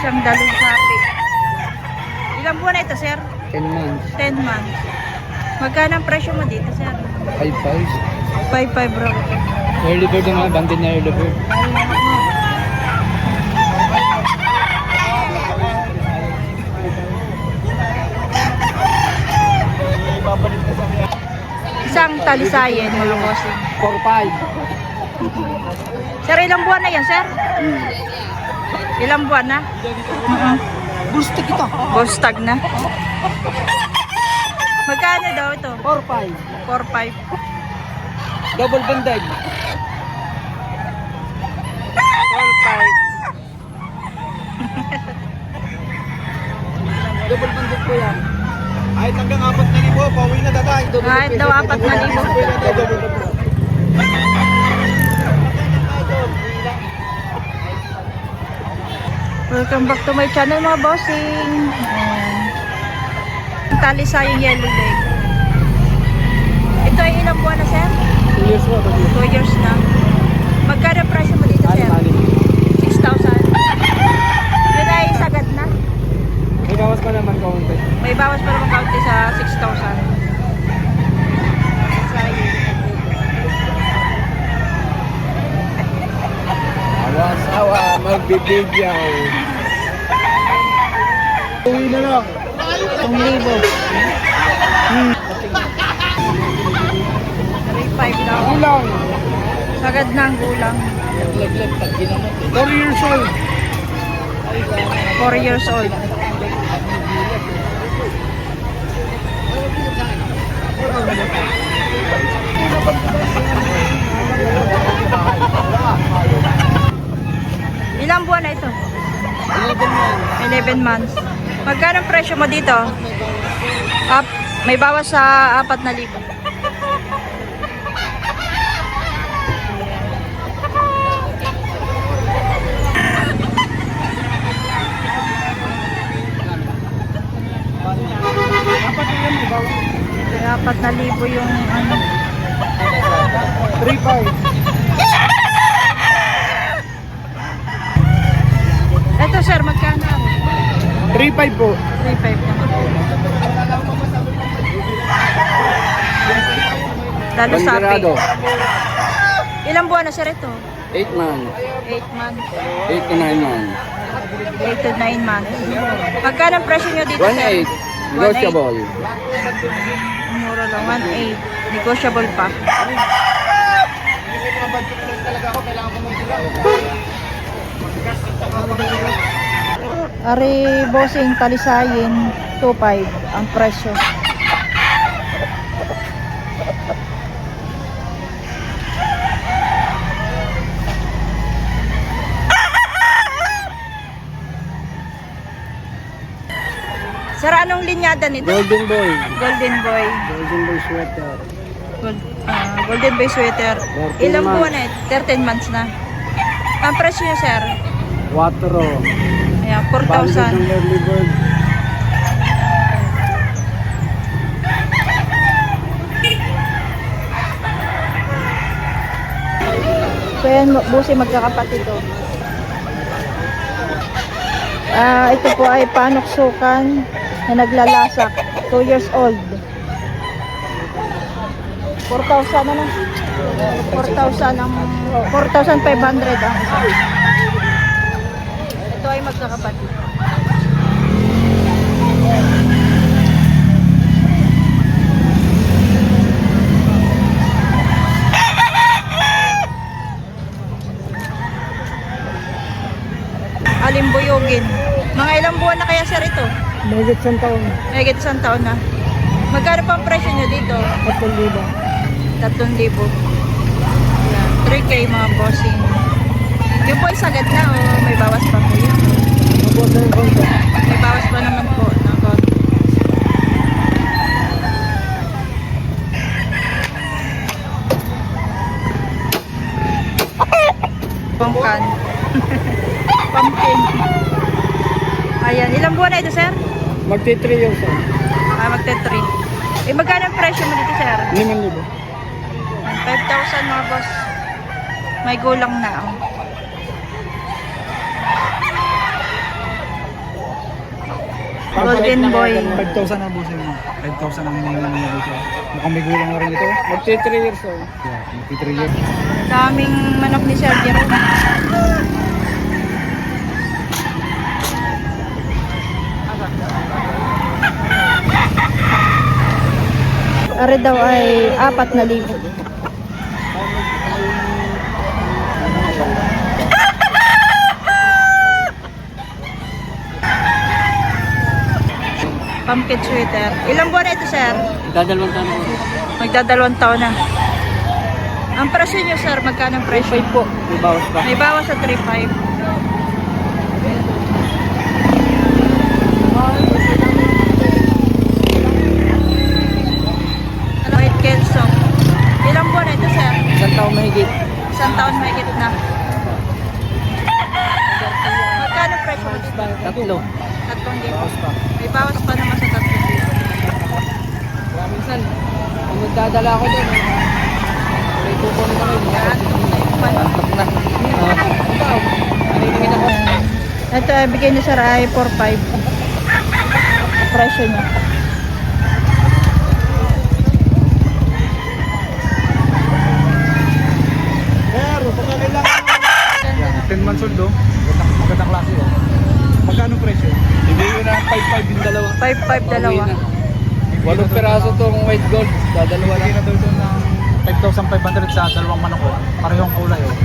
Isang dalong sapi. Ilang buwan na ito, sir? 10 months. 10 months. Magkano ang presyo mo dito, sir? 5-5. 5.5 bro. Early bird yung mga banded na early bird. Isang talisayin, mga bossing. 4-5. Sir, ilang buwan na yan, sir? Ilang buwan na? Bustik ito. Bostag na. Magkano daw ito? 4-5. 4.5. Double banded. 4.5. Double banded po yan. Kahit hanggang 4,000, pauwi na tatay. Kahit daw 4,000. Welcome back to my channel, mga bossing. Talisayang yellow leg. Ito ay ilang buwan na, sir? 2 years po. 2 years na. Magkano presyo mo dito, sir? 6,000. Yun ay sagad na. May bawas pa naman kaunti. May bawas pa naman kaunti sa 6,000. Awa-awa, magbibigyaw. Uwi na lang. 1,000. 3.5 daw. Ulang. Sagad na ang gulang. 4 years old. 4 years old. Ilang buwan na ito? 11 months. Magkano ang presyo mo dito? Up, may bawas sa 4,000. Kaya 4,000 yung ano. 3-5. Ito, sir, magkano? 3-5 po. 3.5 naman. Lalo sapi. Banderado. Ilang buwan na, sir, ito? 8 months. 8 months. 8 to 9 months. 8 to 9 months. Magkano ang presyo nyo dito, sir? 1.8. Negotiable. Mura lang, 1.8. Negotiable pa. Ari, bossing, talisayin, 2.5 ang presyo. Sir, anong linyada nito? Golden Boy. Golden Boy. Golden Boy sweater. Golden Boy sweater. 13 Ilang months. buwan na? 13 months na. Ang presyo niya, sir? 4. Ayan, Banded 4,000. ng early bird. So yan, busi magkakapatid to. Ito po ay panuksukan na naglalasak. 2 years old. 4,000 na. 4,000 ang 4,500 ang isa. Ito ay magkakapatid. Alimbuyogin. Mga ilang buwan na kaya, sir, ito? Mahigit 100 taon. Mahigit 1 taon na. Magkano pa ang presyo nyo dito? 3,000. 3,000. Yan. 3K mga bossing. Yung po ay sagad na o may bawas pa po yun? Mabuot na yung konti. May bawas pa naman po. Ng konti. Pangkan. Pumpkin. Ayan. Ilang buwan na ito, sir? Magti-3 years old. Magte-3. Magkano ang presyo mo dito, sir? 5,000. 5,000 mga boss. May gulang na. Oh. Golden boy. 5,000 ang busin mo. 5,000 ang hinihingi niya dito. Mukhang may gulang na rin ito. Magti 3 years old. Yeah, magti 3 years. Daming manok ni Sir Jerome. Are daw ay 4,000. Pumpkin sweater. Ilang buwan na ito, sir? Dadalawang taon po. Magdadalawang taon na. Ang presyo nyo, sir, magkano ang presyo? 5 po. May bawas pa. May bawas sa 3.5. White Kelso. Ilang buwan na ito, sir? Isang taon mahigit. Isang taon mahigit na. Magkano presyo mo dito? 3. 3,000. May bawas pa naman sa 3,000. Minsan, kung magdadala ako doon, may kukunin kami. Yan. Paano? Na. Naniningin ako. Ito, bigay niyo sir ay 4.5. Presyo niya. Pero, pagka kailangan. 10 months old, oh. Magandang klase, oh. Magkano presyo? Hindi yun na 5,500 yung dalawa. 5.5 dalawa. 8 peraso tong white gold. Dadalawa Lagay lang. na daw ito ng 5,500 sa dalawang manok, oh. Parehong kulay, oh.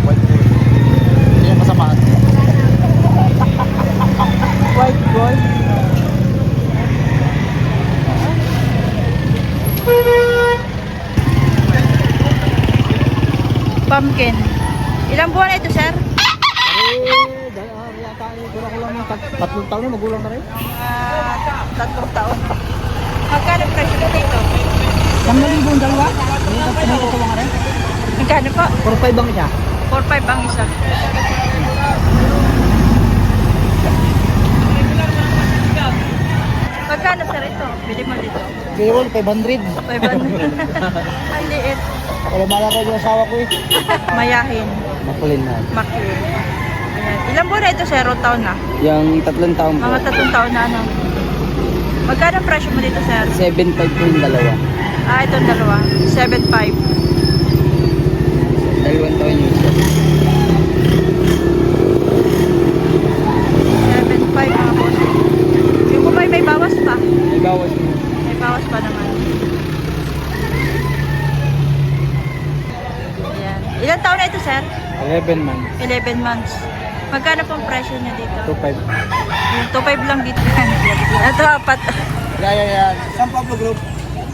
White gold. Hindi yung kasamaan. White gold. Pumpkin. Ilang buwan na ito, sir? Tatlong taon na, magulang na rin. 3 taon. Magkano presyo mo dito? 1,000 ang dalawa? Magkano po? 4-5 ang siya. 4.5 ang isa. Magkano sir ito? Bili mo dito. Payroll, 500. 500. Ang liit. Wala malaka yung asawa ko eh. Mayahin. Makulin na. Makin. Ayan. Ilang buwan na ito, 0 taon na? Yung 3 taon po. Mga 3 taon na ano. Magkano ang presyo mo dito, sir? 7.5 po yung dalawa. Ah, itong dalawa. 7.5. 2 taon yung isa. 7.5 mga boss. Yung kumay may bawas pa. May bawas mo. May bawas pa naman. Ayan. Ilang taon na ito, sir? 11 months. 11 months. Magkano pong presyo niya dito? 2.5. Yung 2.5 lang dito. Ito, 4. Yeah. San Pablo Group.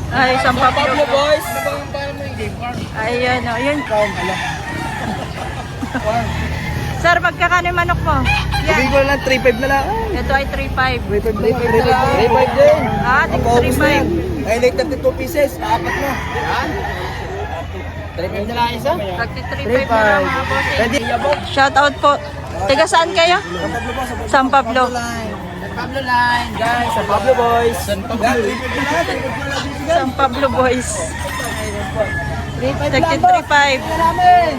Ay, San Pablo. boys! Ayan, o. Yun. Sir, magkakano yung manok mo? Sabi Yan. ko lang, 3.5 na lang. Ito ay 3.5. 3.5 din. Ah, tig 3.5. Ay, like 32 pieces. Apat na. Yan. 3.5 na lang isa. Tagti 3.5 na lang mga boss. Shout out po. Taga saan kayo? San Pablo. San Pablo line, guys. San Pablo boys. San Pablo. San Pablo boys. 3.5 Tagti lang po. 3.5. Namin.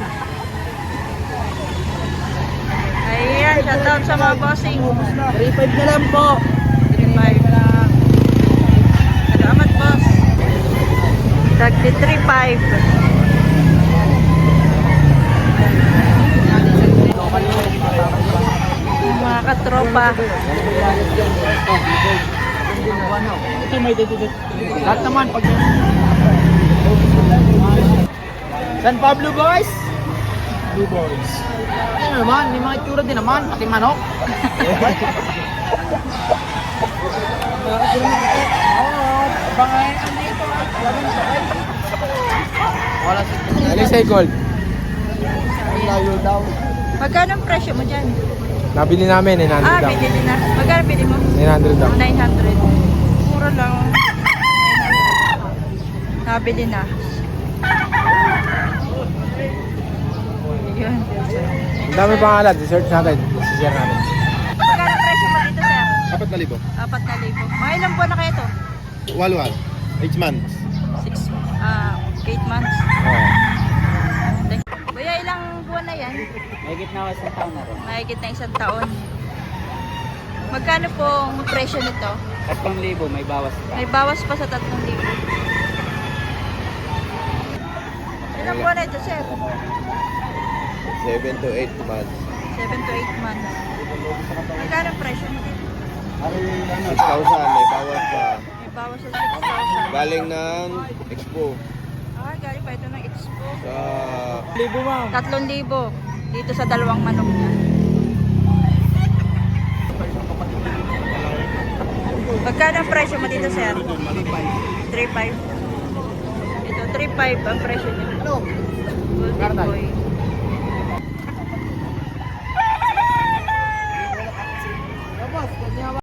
Ayan, shout out sa mga bossing. 3.5 na lang po. 3.5. Salamat, boss. Tagti 3.5. Mga katropa. Ito may dito. Lahat naman pag San Pablo boys. Blue boys. Ano naman, may mga itsura din naman, pati manok. Wala si Alisay Gold. Layo daw. Magkano ang presyo mo dyan? Nabili namin, 900 Ah, binili na. Magkano bili mo? 900 daw. 900. Mura lang. Nabili na. Yun. Ang dami pangalan, search natin. Share natin. Magkano ang presyo mo dito, sir? 4,000. 4,000. Mga ilang buwan na kayo to? Walwal. 8 months. 8 months. Oo. Kuya, ilang buwan na yan? Mahigit na isang taon na rin. Mahigit na 1 taon. Magkano po ang presyo nito? 3,000, may bawas pa. May bawas pa sa 3,000. Ilang buwan na ito, sir? 7 to 8 months. 7 to 8 months. Magkano ang presyo nito? 6,000, may bawas pa. May bawas sa 6,000. Galing ng Expo. Ah, galing pa ito ng Expo. Sa 1,000 ma'am. 3,000 dito sa dalawang manok niya. Magkano ang presyo mo dito, sir? 3,500. Ito, 3,500 ang presyo niya. Golden boy.